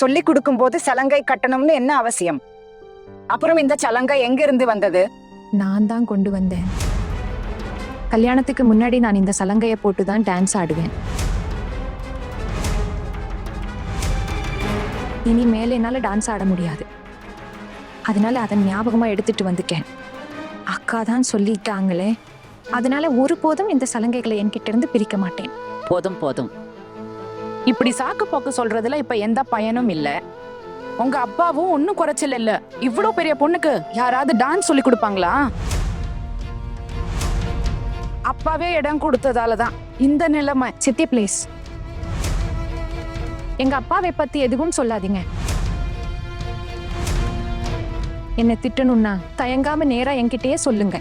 சொல்லி கொடுக்கும் போது சலங்கை கட்டணும்னு என்ன அவசியம்? அப்புறம் இந்த சலங்கை எங்க இருந்து வந்தது? நான் தான் கொண்டு வந்தேன். கல்யாணத்துக்கு முன்னாடி நான் இந்த சலங்கையை போட்டு தான் டான்ஸ் ஆடுவேன். இனி மேல என்னால டான்ஸ் ஆட முடியாது. அதனால அதை ஞாபகமா எடுத்துட்டு வந்துட்டேன். அக்கா தான் சொல்லிட்டாங்களே, அதனால ஒருபோதும் இந்த சலங்கைகளை என்கிட்ட இருந்து பிரிக்க மாட்டேன். போதும் போதும், இப்படி சாக்கு போக்கு சொல்றதுல இப்ப எந்த பயனும் இல்ல. உங்க அப்பாவும் ஒன்னும் குறைச்சல் இல்ல. இவ்வளவு பெரிய பொண்ணுக்கு யாராவது டான்ஸ் சொல்லி கொடுப்பாங்களா? அப்பாவே இடம் கொடுத்ததாலதான் இந்த நிலைமை. சித்தி ப்ளீஸ், எங்க அப்பாவை பத்தி எதுவும் சொல்லாதீங்க. என்ன திட்டணும்னா தயங்காம நேரா என்கிட்டயே சொல்லுங்க.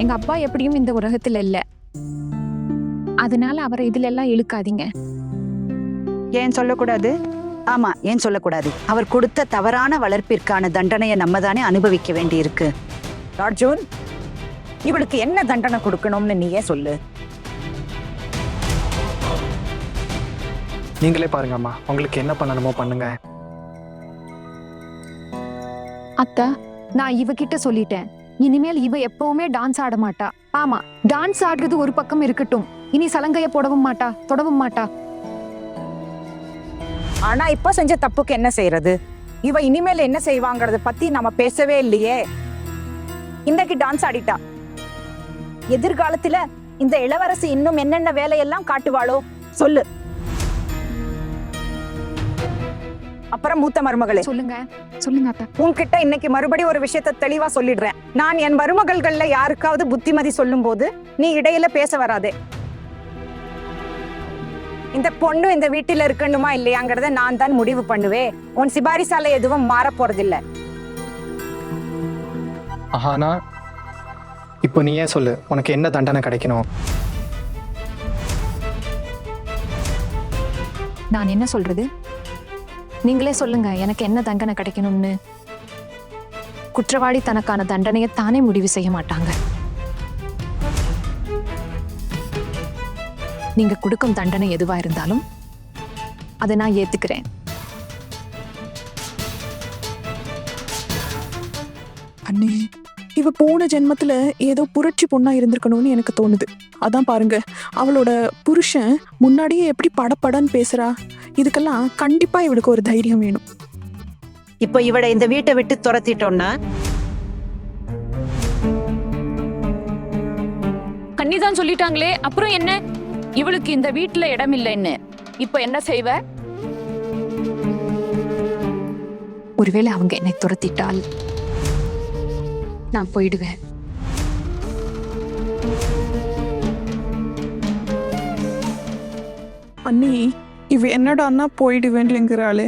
எங்க அப்பா எப்படியும் இந்த உலகத்துல இல்ல, அதனால அவரை இதுல எல்லாம் இழுக்காதீங்க. ஏன் சொல்லக்கூடாது? ஆமா, ஏன் சொல்லக்கூடாது? அவர் கொடுத்த தவறான வளர்ப்பிற்கான தண்டனையை நம்ம தானே அனுபவிக்க வேண்டி இருக்கு. அர்ஜுன், இவளுக்கு என்ன தண்டனை கொடுக்கணும்னு நீயே சொல்லு. நீங்களே பாருங்க அம்மா, உங்களுக்கு என்ன பண்ணணுமோ பண்ணுங்க. அத்தா, நான் இவகிட்ட சொல்லிட்டேன், இனிமேல் இவ எப்பவுமே டான்ஸ் ஆட மாட்டா. ஆமா, டான்ஸ் ஆடுறது ஒரு பக்கம் இருக்கட்டும், இனி சலங்கைய போடவும் மாட்டா, தொடவும் மாட்டா. ஆனா இப்ப செஞ்ச தப்புக்கு என்ன செய்யறது? இவ இனிமேல் என்ன செய்வாங்கறத பத்தி நம்ம பேசவே இல்லையே. இன்னைக்கு டான்ஸ் ஆடிட்டா, எதிர்காலத்துல இந்த இளவரசி இன்னும் என்னென்ன வேலையெல்லாம் காட்டுவாளோ சொல்லு. அப்புறம் மூத்த மருமகளே, சொல்லுங்க சொல்லுங்க அத்தா. உன்கிட்ட இன்னைக்கு மறுபடியும் ஒரு விஷயத்த தெளிவா சொல்லிடுறேன். நான் என் மருமகள்கள்ல யாருக்காவது புத்திமதி சொல்லும் போது நீ இடையில பேச வராதே. இந்த பொண்ணு இந்த வீட்டில இருக்கணுமா இல்லையாங்கிறத நான் தான் முடிவு பண்ணுவேன். உன் சிபாரிசால எதுவும் மாற போறதில்ல. ஆனா இப்போ நீ ஏன் சொல்லு, உனக்கு என்ன தண்டனை கிடைக்கணும்? நான் என்ன சொல்றது? நீங்களே சொல்லுங்க, எனக்கு என்ன தண்டனை கிடைக்கணும்னு. குற்றவாளி தனக்கான தண்டனையை தானே முடிவு செய்ய மாட்டாங்க. நீங்க கொடுக்கும் தண்டனை எதுவா இருந்தாலும் அதை நான் ஏத்துக்கிறேன். அண்ணே, இவ போன ஜென்மத்துல ஏதோ புரட்சி பொண்ணா இருந்திருக்கணும்னு எனக்கு தோணுது. அதான் பாருங்க, அவளோட புருஷன் முன்னாடியே எப்படி படப்படன்னு பேசுறா. இதுக்கெல்லாம் கண்டிப்பா இவளுக்கு ஒரு தைரியம் வேணும். இப்ப இவளை இந்த வீட்டை விட்டு துரத்திட்டோம்னா கன்னிதான் சொல்லிட்டாங்களே, அப்புறம் என்ன? இவளுக்கு இந்த வீட்டுல இடம் இல்லைன்னு இப்ப என்ன செய்வ? ஒருவேளை அவங்க என்னை துரத்திட்டால் நான் போயிடுவேன். அண்ணி, இவ என்னடான்னா போயிடுவேன்ங்கிறாளே.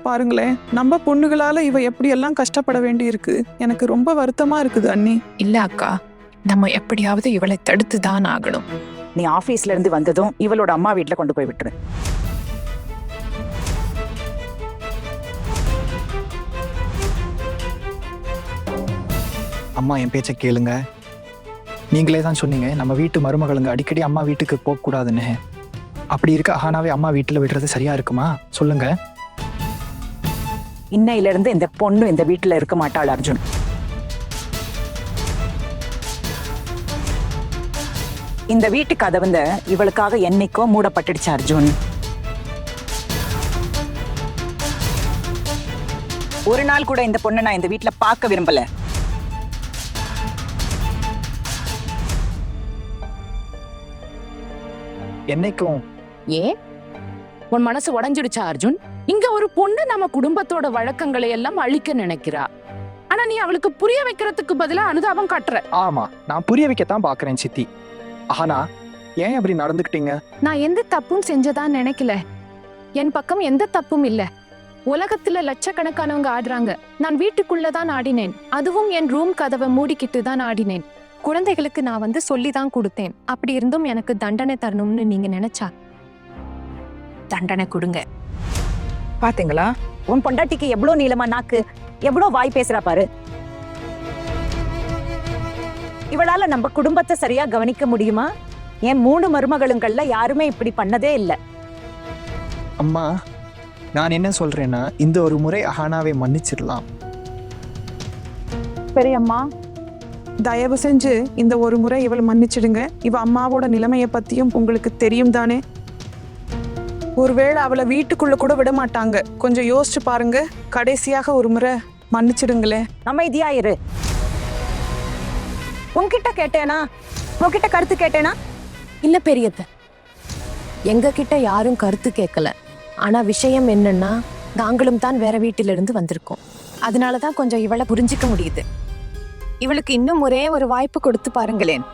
பாருங்களேன், நம்ம பொண்ணுகளால இவ எப்படியெல்லாம் கஷ்டப்பட வேண்டி இருக்கு. எனக்கு ரொம்ப வருத்தமா இருக்குது அண்ணி. இல்ல அக்கா, நம்ம எப்படியாவது இவளை தடுத்து தான் ஆகணும். நீ ஆபீஸ்ல இருந்து வந்ததும் இவளோட அம்மா வீட்டுல கொண்டு போய் விட்டுரு. அம்மா என் பேச்சை கேளுங்க. நீங்களே தான் சொன்னீங்க நம்ம வீட்டு மருமகளுங்க அடிக்கடி அம்மா வீட்டுக்கு போகக்கூடாதுன்னு. அப்படி இருக்க அஹானாவே அம்மா வீட்டுல விடுறது சரியா இருக்குமா சொல்லுங்க? இன்னையில இருந்து இந்த பொண்ணு இந்த வீட்டுல இருக்க மாட்டாள் அர்ஜுன். இந்த வீட்டு கதவுந்த இவளுக்காக என்னைக்கோ மூடப்பட்டுடுச்சு அர்ஜுன். ஒரு நாள் கூட இந்த பொண்ணை நான் இந்த வீட்டுல பார்க்க விரும்பல. என்னைக்கும் ஏன் உன் மனசு உடைஞ்சிடுச்சா அர்ஜுன்? இங்க ஒரு பொண்ணு நம்ம குடும்பத்தோட வழக்கங்களை எல்லாம் அழிக்க நினைக்கிறா. ஆனா நீ அவளுக்கு புரிய வைக்கிறதுக்கு பதிலா அனுதாபம் காட்டுற. ஆமா, நான் புரிய வைக்கத்தான் பாக்குறேன் சித்தி. ஆனா ஏன் அப்படி நடந்துக்கிட்டீங்க? நான் எந்த தப்பும் செஞ்சதா நினைக்கல. என் பக்கம் எந்த தப்பும் இல்ல. உலகத்துல லட்சக்கணக்கானவங்க ஆடுறாங்க, நான் வீட்டுக்குள்ளதான் ஆடினேன். அதுவும் என் ரூம் கதவை மூடிக்கிட்டு தான் ஆடினேன். குழந்தைகளுக்கு நான் வந்து சொல்லிதான் கொடுத்தேன். அப்படி இருந்தும் எனக்கு தண்டனை தரணும்னு நீங்க நினைச்சா தண்டனை கொடுங்க. பாத்தீங்களா, உன் பொண்டாட்டிக்கு எவ்வளவு நீளமா நாக்கு, எவ்வளவு வாய் பேசுறா பாரு. இவளால நம்ம குடும்பத்தை சரியா கவனிக்க முடியுமா? என் 3 மருமகளுங்கள்ல யாருமே இப்படி பண்ணதே இல்ல. அம்மா, நான் என்ன சொல்றேன்னா இந்த ஒரு முறை அஹானாவை மன்னிச்சிடலாம். பெரியம்மா, தயவு செஞ்சு இந்த ஒரு முறை இவளை மன்னிச்சிடுங்க. இவ அம்மாவோட நிலைமையை பத்தியும் உங்களுக்கு தெரியும் தானே. ஒருவேளை அவளை வீட்டுக்குள்ள கூட விட மாட்டாங்க. கொஞ்சம் யோசிச்சு பாருங்க. கடைசியாக ஒரு முறை மன்னிச்சிடுங்களேன். அமைதியா இரு. உன்கிட்ட கேட்டேனா? உன்கிட்ட கருத்து கேட்டேனா? இல்ல பெரியத்த, எங்க கிட்ட யாரும் கருத்து கேட்கல. ஆனா விஷயம் என்னன்னா, நாங்களும் தான் வேற வீட்டிலிருந்து வந்திருக்கோம். அதனாலதான் கொஞ்சம் இவளை புரிஞ்சிக்க முடியுது. இவளுக்கு இன்னும் ஒரே ஒரு வாய்ப்பு கொடுத்து பாருங்களேன்.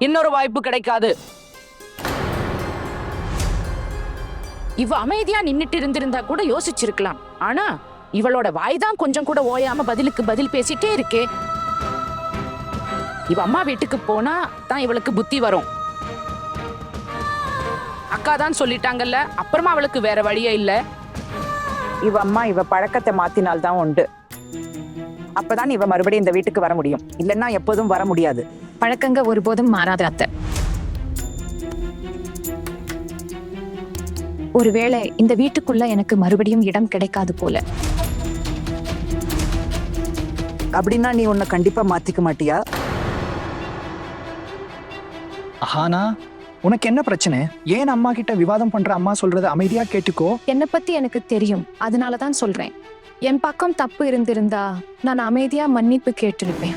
இன்னொரு வாய்ப்பு கிடைக்காது. இவ அமைதியா நின்னுட்டு இருந்திருந்தா கூட யோசிச்சிருக்கலாம். ஆனா இவளோட வாய்தான் கொஞ்சம் கூட ஓயாம பதிலுக்கு பதில் பேசிட்டே இருக்கே. இவ அம்மா வீட்டுக்கு போனா தான் இவளுக்கு புத்தி வரும். அக்கா தான் சொல்லிட்டாங்கல்ல, அப்புறமா அவளுக்கு வேற வழியே இல்ல. இவ அம்மா இவ பழக்கத்தை மாத்தினால்தான் உண்டு. அப்பதான் இவ மறுபடியும் இந்த வீட்டுக்கு வர முடியும். இல்லைன்னா எப்போதும் வர முடியாது. பழக்கங்க ஒருபோதும் மாறாத அத்தை. ஒருவேளை இந்த வீட்டுக்குள்ள எனக்கு மறுபடியும் இடம் கிடைக்காது போல. அப்படின்னா நீ உன்னை கண்டிப்பா மாத்திக்க மாட்டியா? அஹானா, உனக்கு என்ன பிரச்சனை? ஏன் அம்மா கிட்ட விவாதம் பண்ற? அம்மா சொல்றத அமைதியா கேட்டுக்கோ. என்னை பத்தி எனக்கு தெரியும், அதனாலதான் சொல்றேன். என் பக்கம் தப்பு இருந்திருந்தா நான் அமைதியா மன்னிப்பு கேட்டிருப்பேன்.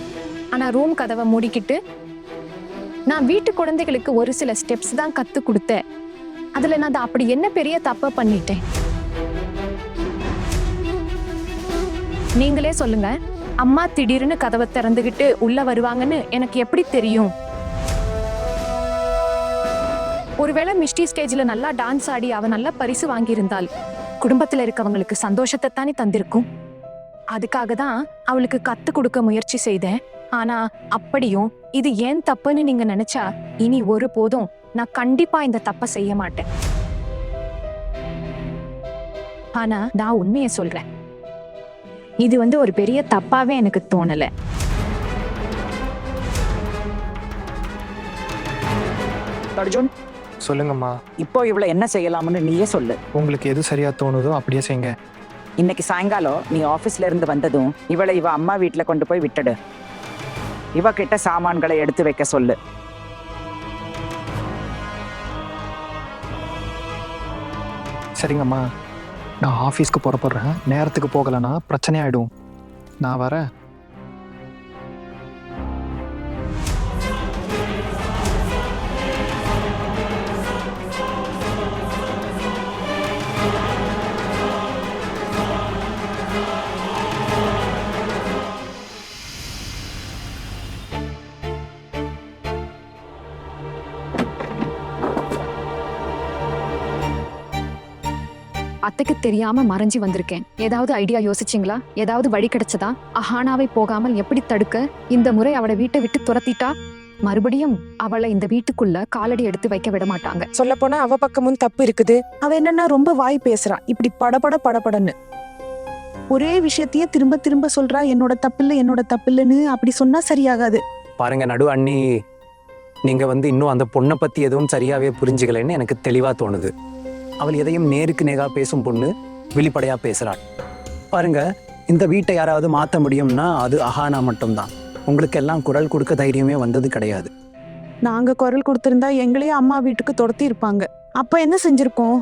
ஆனா ரூம் கதவை மூடிக்கிட்டு நான் வீட்டு குழந்தைகளுக்கு ஒரு சில ஸ்டெப்ஸ் தான் கத்து கொடுத்தேன். அதுல நான் அப்படி என்ன பெரிய தப்ப பண்ணிட்டேன்? நீங்களே சொல்லுங்க. அம்மா திடீர்னு கதவை திறந்துகிட்டு உள்ள வருவாங்கன்னு எனக்கு எப்படி தெரியும்? ஒருவேளை மிஸ்டி ஸ்டேஜ்ல நல்லா டான்ஸ் ஆடி அவ நல்லா பரிசு வாங்கியிருந்தாள், குடும்பத்துல இருக்கவங்களுக்கு சந்தோஷத்தை தானே தந்திருக்கும். அதுக்காக தான் அவளுக்கு கத்து கொடுக்க முயற்சி செய்தேன். ஆனா அப்படியும் இது ஏன் தப்புன்னு நீங்க நினைச்சா இனி ஒரு போதும் நான் கண்டிப்பா இந்த தப்ப செய்ய மாட்டேன். ஆனா நான் உண்மையை சொல்றேன், இது ஒரு பெரிய தப்பாவே எனக்கு தோணல. அர்ஜுன், சொல்லுங்கம்மா. இப்போ இவளை என்ன செய்யலாம்னு நீயே சொல்லு. உங்களுக்கு எது சரியா தோணுதோ அப்படியே செய்யுங்க. இன்னைக்கு சாயங்காலம் நீ ஆபீஸ்ல இருந்து வந்ததும் இவளை இவ அம்மா வீட்டுல கொண்டு போய் விட்டுடு. இவ கிட்ட சாமான்களை எடுத்து வைக்க சொல்லு. சரிங்கம்மா, நான் ஆஃபீஸ்க்கு புறப்படுறேன். நேரத்துக்கு போகலைன்னா பிரச்சனை ஆயிடும். நான் வரேன். அத்தைக்கு தெரியாம மறைஞ்சி வந்திருக்கேன். ஏதாவது ஐடியா யோசிச்சிங்களா? ஏதாவது வழி கிடைச்சதா? அஹானாவை போகாமல் எப்படி தடுக்க? இந்த முறை அவளை வீட்டை விட்டு துரத்திட்டா மறுபடியும் அவளை இந்த வீட்டுக்குள்ள காலடி எடுத்து வைக்க விட மாட்டாங்க. சொல்ல போனா அவ பக்கமும் தப்பு இருக்குது. அவ என்னன்னா ரொம்ப வாய் பேசுறா, இப்படி படபடன்னு ஒரே விஷயத்தையே திரும்ப திரும்ப சொல்றா. என்னோட தப்பில்லைன்னு அப்படி சொன்னா சரியாகாது. பாருங்க நடு அண்ணி, நீங்க இன்னும் அந்த பொண்ணை பத்தி எதுவும் சரியாவே புரிஞ்சுக்கலைன்னு எனக்கு தெளிவா தோணுது. அவள் எதையும் நேருக்கு நேரா பேசும் பொண்ணு, வெளிப்படையா பேசுறாள். பாருங்க, இந்த வீட்டை யாராவது மாற்ற முடியும்னா அது அஹானா மட்டும்தான். உங்களுக்கு எல்லாம் குரல் கொடுக்க தைரியமே வந்தது கிடையாது. நாங்க குரல் கொடுத்திருந்தா எங்களையே அம்மா வீட்டுக்கு துரத்தி இருப்பாங்க. அப்ப என்ன செஞ்சிருக்கோம்?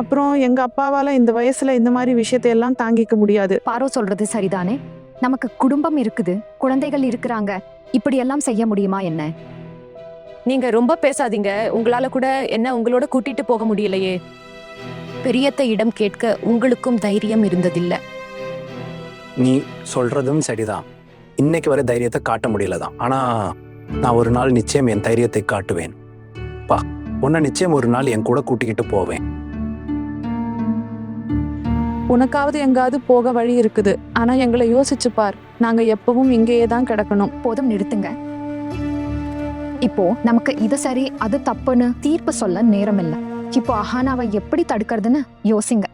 அப்புறம் எங்க அப்பாவால இந்த வயசுல இந்த மாதிரி விஷயத்தையெல்லாம் தாங்கிக்க முடியாது. பாரோ சொல்றது சரிதானே. நமக்கு குடும்பம் இருக்குது, குழந்தைகள் இருக்கிறாங்க. இப்படி எல்லாம் செய்ய முடியுமா என்ன? நீங்க ரொம்ப பேசாதீங்க. உங்களால கூட என்ன உங்களோட கூட்டிட்டு போக முடியலையே. பெரியத்த இடம் கேட்க உங்களுக்கும் தைரியம் இருந்ததில்லை. நீ சொல்றதும் சரிதான். இன்னைக்கு வரை தைரியத்தை காட்ட முடியலதான். ஆனா நான் ஒரு நாள் நிச்சயம் என் தைரியத்தை காட்டுவேன். உன்னை நிச்சயம் ஒரு நாள் என் கூட கூட்டிக்கிட்டு போவேன். உனக்காவது எங்காவது போக வழி இருக்குது. ஆனா எங்களை யோசிச்சு பார். நாங்க எப்பவும் இங்கேயே தான் கிடக்கணும். போதும், நிறுத்துங்க. இப்போ நமக்கு இது சரி அது தப்புன்னு தீர்ப்பு சொல்ல நேரம் இல்லை. இப்போ அஹானாவை எப்படி தடுக்கிறதுன்னு யோசிங்க.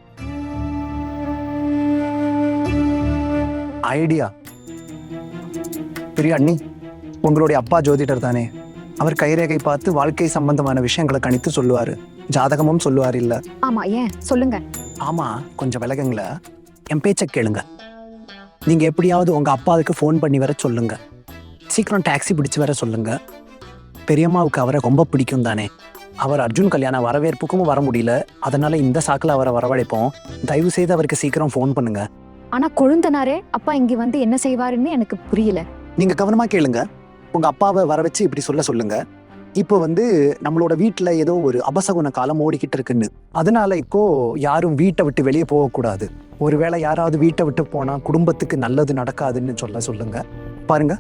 ஐடியா பெரிய அண்ணி, உங்களுடைய அப்பா ஜோதிடர் தானே? அவர் கைரேகை பார்த்து வாழ்க்கை சம்பந்தமான விஷயங்களை கணித்து சொல்லுவாரு, ஜாதகமும் சொல்லுவார் இல்ல. ஆமா, ஏன் சொல்லுங்க. ஆமா, கொஞ்சம் விலகுங்கள, என் பேச்சை கேளுங்க. நீங்க எப்படியாவது உங்க அப்பாவுக்கு ஃபோன் பண்ணி வர சொல்லுங்க. சீக்கிரம் டாக்ஸி பிடிச்சு வர சொல்லுங்க. பெரியம்மாவுக்கு அவரை ரொம்ப பிடிக்கும் தானே. அவர் அர்ஜுன் கல்யாண வரவேற்புக்கும் வர முடியல, அதனால இந்த சாக்கில் அவரை வரவழைப்போம். தயவு செய்து அவருக்கு சீக்கிரம் ஃபோன் பண்ணுங்க. ஆனா கொழுந்தனாரே அப்பா இங்க வந்து என்ன செய்வாருன்னு எனக்கு புரியல. நீங்க கவனமா கேளுங்க. உங்க அப்பாவை வர வச்சு இப்படி சொல்லுங்க. இப்போ நம்மளோட வீட்டுல ஏதோ ஒரு அபசகுன காலம் ஓடிக்கிட்டு இருக்குன்னு, அதனால இப்போ யாரும் வீட்டை விட்டு வெளியே போகக்கூடாது. ஒருவேளை யாராவது வீட்டை விட்டு போனா குடும்பத்துக்கு நல்லது நடக்காதுன்னு சொல்லுங்க. பாருங்க,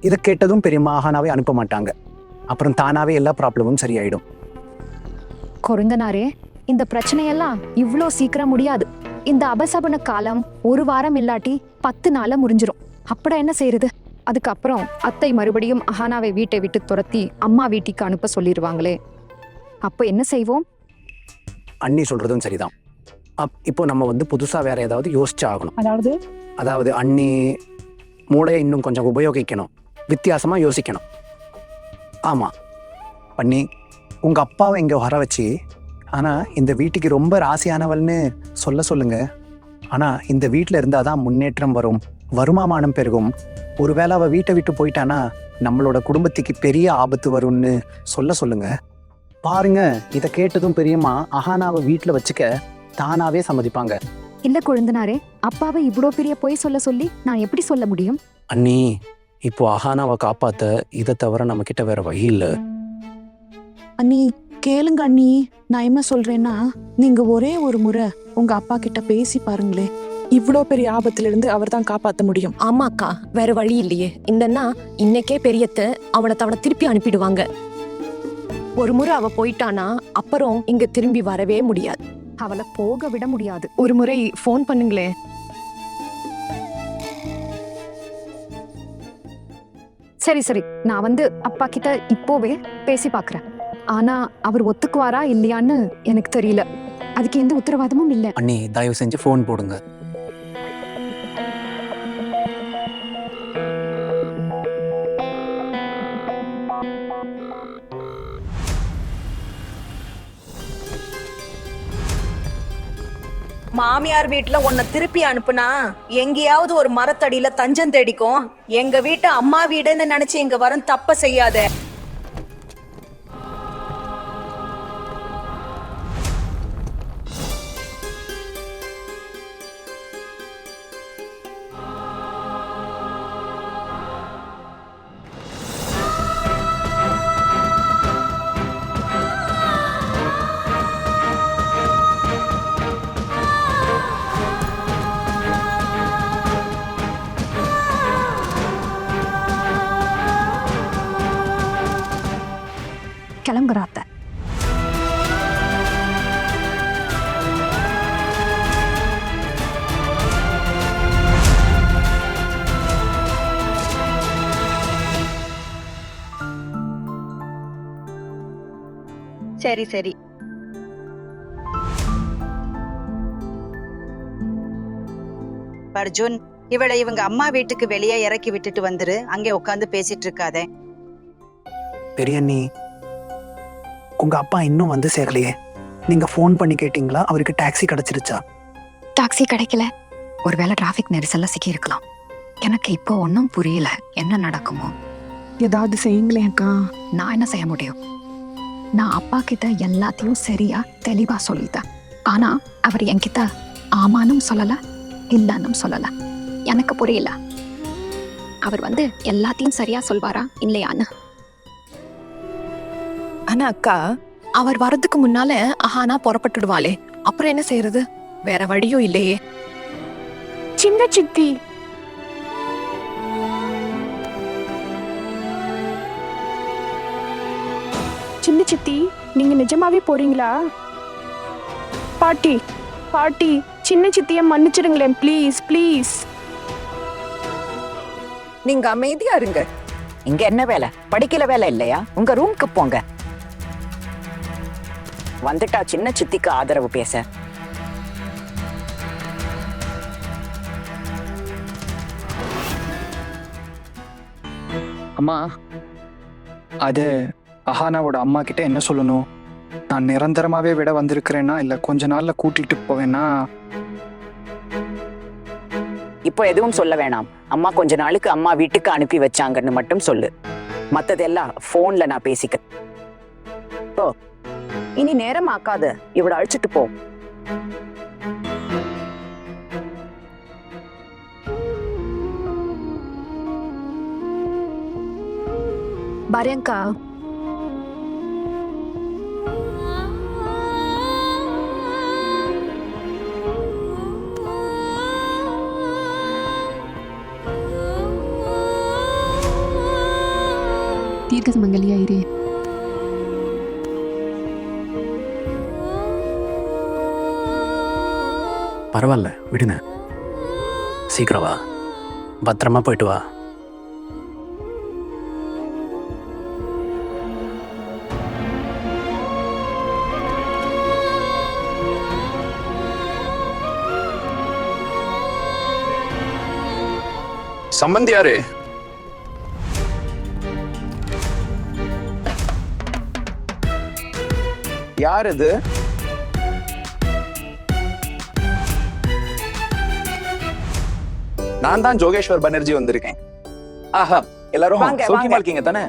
இதை கேட்டதும் பெரியம்மா ஆஹானாவே அனுப்ப மாட்டாங்க. அப்புறம் தானாவே எல்லா ப்ராப்ளமும் சரியாயிடும். கொழுந்தனாரே, இந்த பிரச்சனையெல்லாம் இவ்ளோ சீக்கிரம் முடியாது. இந்த அபசகுன காலம் 1 வாரம் இல்லாட்டி 10 நாள்ல முடிஞ்சிரும். அப்புறம் என்ன செய்யறது? அதுக்கப்புறம் அத்தை மறுபடியும் அஹானாவை வீட்டை விட்டு துரத்தி அம்மா வீட்டுக்கு அனுப்ப சொல்லிடுவாங்களே. அப்போ என்ன செய்வோம்? அண்ணி சொல்றதும் சரிதான். இப்போ நம்ம புதுசா வேற ஏதாவது யோசிச்சு ஆகணும். அதாவது அண்ணி மூளையை இன்னும் கொஞ்சம் உபயோகிக்கணும், வித்தியாசமா யோசிக்கணும். ஆமா அண்ணி, உங்க அப்பாவை இங்க வர வச்சு, ஆனா இந்த வீட்டுக்கு ரொம்ப ராசியானவள்னு சொல்லுங்க. ஆனா இந்த வீட்டுல இருந்தாதான் முன்னேற்றம் வரும், வருமானம் பெருகும். ஒருவேளை அவ வீட்டை விட்டு போயிட்டானா நம்மளோட குடும்பத்துக்கு பெரிய ஆபத்து வரும்னு சொல்லுங்க. பாருங்க, இதை கேட்டதும் பெரியம்மா அஹானாவை வீட்டுல வச்சுக்க தானாவே சம்மதிப்பாங்க. இல்ல கொழுந்தனாரே, அப்பாவை இவ்ளோ பெரிய பொய் சொல்லி நான் எப்படி சொல்ல முடியும்? அண்ணி, இப்போ அஹானாவை காப்பாத்த இதை தவிர நம்ம கிட்ட வேற வழி இல்ல. அண்ணி கேளுங்க அண்ணி, நான் என்ன சொல்றேன்னா, நீங்க ஒரே ஒரு முறை உங்க அப்பா கிட்ட பேசி பாருங்களே. இவ்ளோ பெரிய ஆபத்துல இருந்து அவர் தான் காப்பாத்த முடியும். ஆமாக்கா, வேற வழி இல்லையே. இந்தன்னா இன்னைக்கே பெரியத்த அவனை திருப்பி அனுப்பிடுவாங்க. ஒரு முறை அவ போயிட்டானா அப்புறம் இங்க திரும்பி வரவே முடியாது. அவளை போக விட முடியாது. ஒரு முறை ஃபோன் பண்ணுங்களே. சரி, நான் அப்பா கிட்ட இப்போவே பேசி பாக்குறேன். ஆனா அவர் ஒத்துக்குவாரா இல்லையான்னு எனக்கு தெரியல. அதுக்கு எந்த உத்தரவாதமும் இல்ல. அண்ணி, தயவு செஞ்சு ஃபோன் போடுங்க. மாமியார் வீட்டுல உன்னை திருப்பி அனுப்புனா எங்கேயாவது ஒரு மரத்தடியில தஞ்சம் தேடிக்கும். எங்க வீட்டு அம்மா வீடுன்னு நினைச்சு இங்க வரும் தப்ப செய்யாத. கிளம்புறாத்த. சரி. அர்ஜுன், இவளை இவங்க அம்மா வீட்டுக்கு வெளியே இறக்கி விட்டுட்டு வந்துரு. அங்கே உட்காந்து பேசிட்டு இருக்காதே. பெரியண்ணி, உங்க அப்பா இன்னும் சேரலையே. நீங்க ஃபோன் பண்ணி கேட்டீங்களா? அவருக்கு டாக்ஸி கிடைச்சிருச்சா? டாக்ஸி கிடைக்கல. ஒருவேளை டிராஃபிக் நெரிசல்ல சிக்கி இருக்கலாம். எனக்கு இப்போ ஒன்றும் புரியல என்ன நடக்குமோ. ஏதாவது செய்யுங்களேன் அக்கா. நான் என்ன செய்ய முடியும்? நான் அப்பா கிட்ட எல்லாத்தையும் சரியா தெளிவா சொல்லிட்டேன். ஆனா அவர் என்கிட்ட ஆமானும் சொல்லல, இல்லன்னும் சொல்லல. எனக்கு புரியல அவர் எல்லாத்தையும் சரியா சொல்வாரா இல்லையான்னு. ஆனா அக்கா, அவர் வரதுக்கு முன்னால அஹானா புறப்பட்டுடுவாளே, அப்புறம் என்ன செய்யறது? வேற வழியும் இல்லையே. சின்ன சித்தி, சின்ன சித்தி, நீங்க நிஜமாவே போறீங்களா? பாட்டி, சின்ன சித்திய மன்னிச்சிடுங்களேன், ப்ளீஸ். நீங்க அமைதியா இருங்க. இங்க என்ன வேலை? படிக்கல வேலை இல்லையா? உங்க ரூம்க்கு போங்க. வந்துட்டா சின்ன சித்திக்கு ஆதரவு பேச. அம்மா, அது அஹானாவோட அம்மா கிட்ட என்ன சொல்லணும்? நான் நிரந்தரமாவே விட வந்திருக்கிறேன்னா இல்ல கொஞ்ச நாள்ல கூட்டிட்டு போவேன்னா? இப்போ எதுவும் சொல்ல வேணாம். அம்மா கொஞ்ச நாளுக்கு அம்மா வீட்டுக்கு அனுப்பி வச்சாங்கன்னு மட்டும் சொல்லு. மத்ததெல்லாம் போன்ல நான் பேசிக்க. ஓ, இனி நேரம் ஆக்காத, இவளை அழைச்சிட்டு போ. வரேன்க்கா. தீர்க்க சுமங்கலியா இரு. பரவாயில்ல, விடுங்க. சீக்கிரம் வா, பத்திரமா போயிட்டு வா. சம்பந்தி யாரு? யார் இது? நான் தான் ஜோகேஸ்வர் பானர்ஜி வந்திருக்கேன். ஆஹா, எல்லாரும் வாங்க, சௌக்கியமா வாங்க. இருக்கீங்க தானே?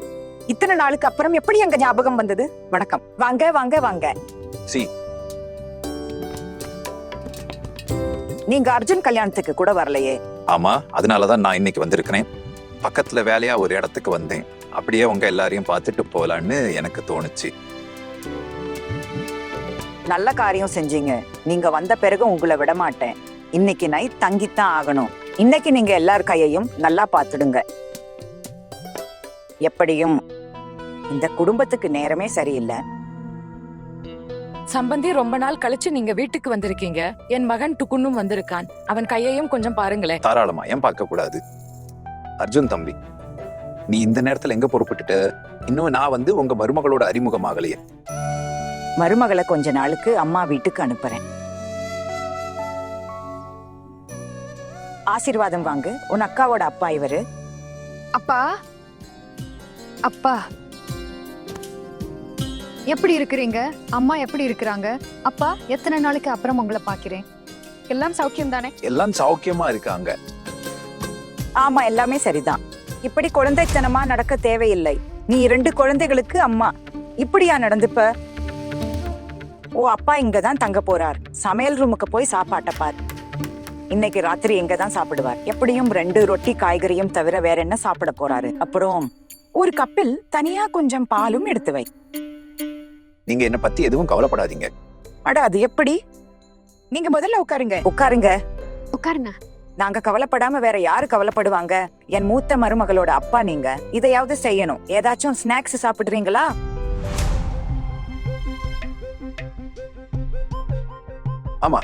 இத்தனை நாளுக்கு அப்புறம் எப்படி அங்க ஞாபகம் வந்தது? வணக்கம். வாங்க வாங்க வாங்க. சி, நீங்க அர்ஜுன் கல்யாணத்துக்கு கூட வரலையே? ஆமா, அதனாலதான் நான் இன்னைக்கு வந்திருக்கிறேன். பக்கத்துல வேலையா ஒரு இடத்துக்கு வந்தேன். அப்படியே உங்க எல்லாரையும் பார்த்துட்டு போலான்னு எனக்கு தோணுச்சு. நல்ல காரியம் செஞ்சீங்க. நீங்க வந்த பிறகு உங்களை விட மாட்டேன். இன்னைக்கு நைட் தங்கித்தான் ஆகணும். இன்னைக்கு நீங்க எல்லார் கையையும் நல்லா பார்த்துடுங்க. எப்படியும் இந்த குடும்பத்துக்கு நேரமே சரியில்லை. சம்பந்தி, ரொம்ப நாள் கழிச்சு நீங்க வீட்டுக்கு வந்திருக்கீங்க. என் மகன் டுக்குன்னும் வந்திருக்கான். அவன் கையையும் கொஞ்சம் பாருங்களேன். தாராளமா, ஏன் பார்க்க கூடாது? அர்ஜுன் தம்பி, நீ இந்த நேரத்துல எங்க புறப்பட்டுட்ட? இன்னும் நான் வந்து உங்க மருமகளோட அறிமுகமாகலையே. மருமகளை கொஞ்ச நாளுக்கு அம்மா வீட்டுக்கு அனுப்புறேன். ஆசீர்வாதம் வாங்கு. உன் அக்காவோட அப்பா இவரு. அப்பா, அப்பா எப்படி இருக்கிறீங்க? அம்மா எப்படி இருக்கிறாங்க? அப்பா, எத்தனை நாளைக்கு அப்புறம் உங்களை பாக்கிறேன். எல்லாம் சௌக்கியம் தானே? எல்லாம் சௌக்கியமா இருக்காங்க. ஆமா, எல்லாமே சரிதான். இப்படி குழந்தைத்தனமா நடக்க தேவையில்லை. நீ 2 குழந்தைகளுக்கு அம்மா. இப்படியா நடந்துப்ப? ஓ, அப்பா இங்கதான் தங்க போறார். சமையல் ரூமுக்கு போய் சாப்பாட்ட பார். இன்னைக்கு ராத்திரி இங்கதான் சாப்பிடுவார். எப்படியும் 2 ரொட்டி காய்கறியும் தவிர வேற என்ன சாப்பிட போறாரு? அப்புறம் ஒரு கப்பில் தனியா கொஞ்சம் பாலும் எடுத்து வை. நீங்க என்ன பத்தி எதுவும் கவலைப்படாதீங்க. அட, அது எப்படி? நீங்க முதல்ல உட்காருங்க. உட்காருங்க. உட்காருங்க. நாங்க கவலைப்படாம வேற யாரு கவலைப்படுவாங்க? என் மூத்த மருமகளோட அப்பா நீங்க. இதையாவது செய்யணும். ஏதாச்சும் ஸ்நாக்ஸ் சாப்பிடுறீங்களா? ஆமா,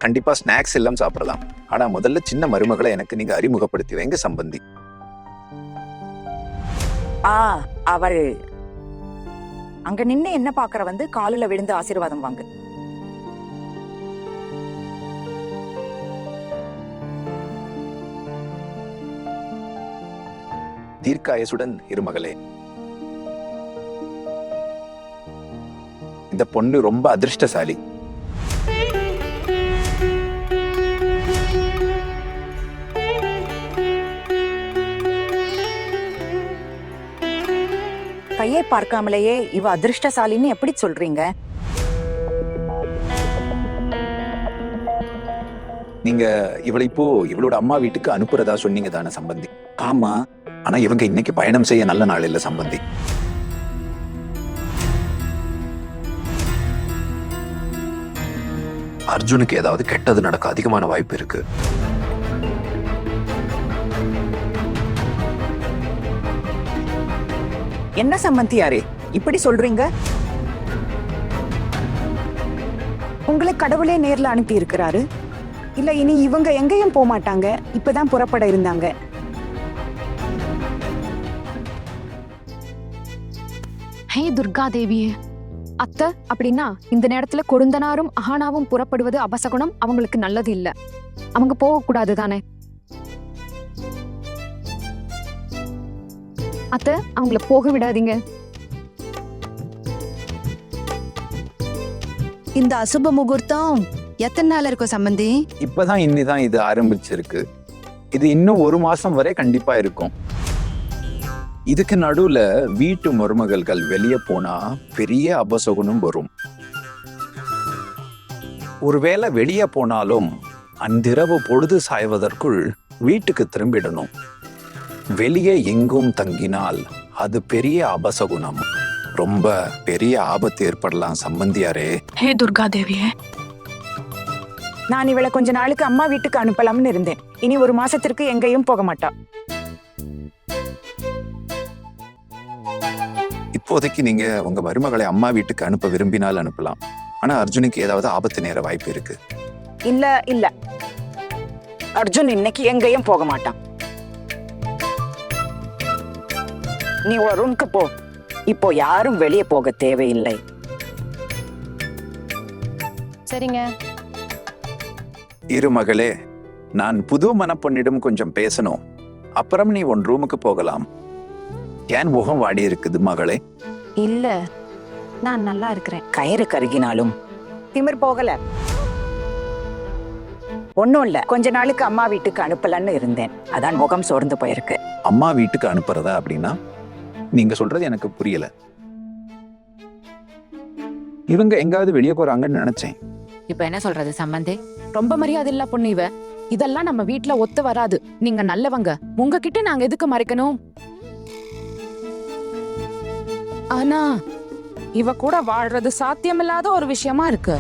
கண்டிப்பா ஸ்நாக்ஸ் எல்லாம் சாப்பிடலாம். ஆனா முதல்ல சின்ன மருமகளை எனக்கு நீங்க அறிமுகப்படுத்தி வைங்க சம்பந்தி. அவள் அங்க நின்னு என்ன பாக்குற வந்து காலில விழுந்து ஆசீர்வாதம் வாங்கு. தீர்க்காயசுடன் இருமகளே. இந்த பொண்ணு ரொம்ப அதிர்ஷ்டசாலி. கையை பார்க்காமலேயே இவ அதிர்ஷ்டசாலின்னு எப்படி சொல்றீங்க? நீங்க இவளை இப்போ இவளோட அம்மா வீட்டுக்கு அனுப்புறதா சொன்னீங்க தானே சம்பந்தி? ஆமா, ஆனா இவங்க இன்னைக்கு பயணம் செய்ய நல்ல நாள் இல்ல சம்பந்தி. அர்ஜுனுக்கு ஏதாவது கெட்டது நடக்க அதிகமான வாய்ப்பு இருக்கு. என்ன சம்பந்தியாரே இப்படி சொல்றீங்க? உங்களை கடவுளே நேர்ல அனுப்பி இருக்கிறாரு. இல்ல இனி இவங்க எங்கேயும் போக மாட்டாங்க. இப்பதான் புறப்பட இருந்தாங்க. ஹே துர்கா தேவியே. அத்தை, அப்படின்னா இந்த நேரத்துல கொழுந்தனாரும் அஹானாவும் புறப்படுவது அபசகுணம். அவங்களுக்கு நல்லது இல்ல. அவங்க போக கூடாது தானே? அத்தை அவங்கள போக விடாதீங்க. இந்த அசுப முகூர்த்தம் எத்தனை நாள் இருக்கும் சம்பந்தி? இப்பதான் இன்னிதான் இது ஆரம்பிச்சிருக்கு. இது இன்னும் 1 மாசம் வரை கண்டிப்பா இருக்கும். இதுக்கு நடுவுல வீட்டு மருமகள்கள் வெளியே போனா பெரிய அபசகுனம் வரும். ஒருவேளை வெளியே போனாலும் அன்றிரவு பொழுது சாய்வதற்குள் வீட்டுக்கு திரும்பிடணும். வெளியே எங்கும் தங்கினால் அது பெரிய அபசகுனம். ரொம்ப பெரிய ஆபத்து ஏற்படலாம் சம்பந்தியாரே. ஹே துர்கா தேவியே, நான் இவளை கொஞ்ச நாளுக்கு அம்மா வீட்டுக்கு அனுப்பலாம்னு இருந்தேன். இனி 1 மாசத்திற்கு எங்கேயும் போக மாட்டா. இப்போதைக்கு நீங்க உங்க மருமகளை அம்மா வீட்டுக்கு அனுப்ப விரும்பினால் அனுப்பலாம். ஆனா அர்ஜுனுக்கு ஏதாவது ஆபத்து நேர வாய்ப்பு இருக்கு. இல்ல அர்ஜுன் இன்னைக்கு எங்கேயும் போக மாட்டான். நீ ஒரு ரூம்க்கு போ. இப்போ யாரும் வெளியே போக தேவையில்லை. சரிங்க. இரு மகளே, நான் புது மனப்பொண்ணிடம் கொஞ்சம் பேசணும். அப்புறம் நீ உன் ரூமுக்கு போகலாம். ஏன் முகம் வாடி இருக்குது மகளே? இல்ல, நான் நல்லா இருக்கிறேன். கயிறு கருகினாலும் திமிர் போகல. ஒண்ணும் இல்ல, கொஞ்ச நாளுக்கு அம்மா வீட்டுக்கு அனுப்பலன்னு இருந்தேன். அதான் முகம் சோர்ந்து போயிருக்கு. அம்மா வீட்டுக்கு அனுப்புறதா அப்படின்னா நீங்க சொல்றது எனக்கு புரியல. இவங்க எங்காவது வெளியே போறாங்கன்னு நினைச்சேன். இப்ப என்ன சொல்றது சம்பந்தி? ரொம்ப மரியாதை இல்ல பொண்ணு இவ. இதெல்லாம் நம்ம வீட்ல ஒத்து வராது. நீங்க நல்லவங்க, உங்ககிட்ட நாங்க எதுக்கு மறைக்கணும்? ஆனா இவ கூட வாழ்றது சாத்தியமில்லாத ஒரு விஷயமா இருக்கு.